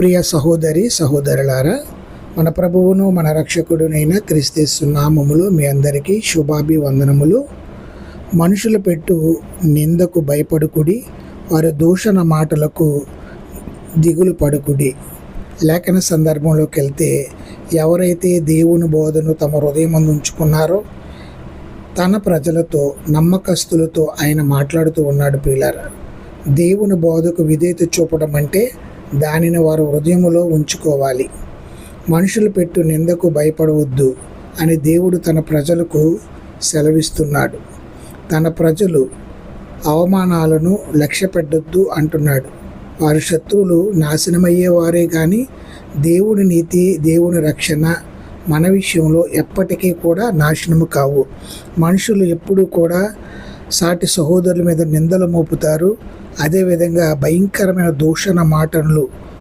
ప్రియ సహోదరి సహోదరులారా, మన ప్రభువును మన రక్షకుడునైన క్రీస్తు నామములో మీ అందరికీ శుభాభివందనములు. మనుషులు పెట్టు నిందకు భయపడుకుడి, వారి దూషణ మాటలకు దిగులు పడుకుడి. లేఖన సందర్భంలోకి వెళ్తే, ఎవరైతే దేవుని బోధను తమ హృదయమందు ఉంచుకున్నారో తన ప్రజలతో నమ్మకస్తులతో ఆయన మాట్లాడుతూ ఉన్నాడు. ప్రియులారా, దేవుని బోధకు విధేయత చూపడం అంటే దానిని వారు హృదయములో ఉంచుకోవాలి. మనుషులు పెట్టు నిందకు భయపడవద్దు అని దేవుడు తన ప్రజలకు సెలవిస్తున్నాడు. తన ప్రజలు అవమానాలను లక్ష్య పెట్టొద్దు అంటున్నాడు. వారి శత్రువులు నాశనమయ్యేవారే కానీ దేవుని నీతి, దేవుని రక్షణ మన విషయంలో ఎప్పటికీ కూడా నాశనము కావు. మనుషులు ఎప్పుడూ కూడా సాటి సహోదరుల మీద నిందలు మోపుతారు. అదేవిధంగా భయంకరమైన దూషణ మాటలు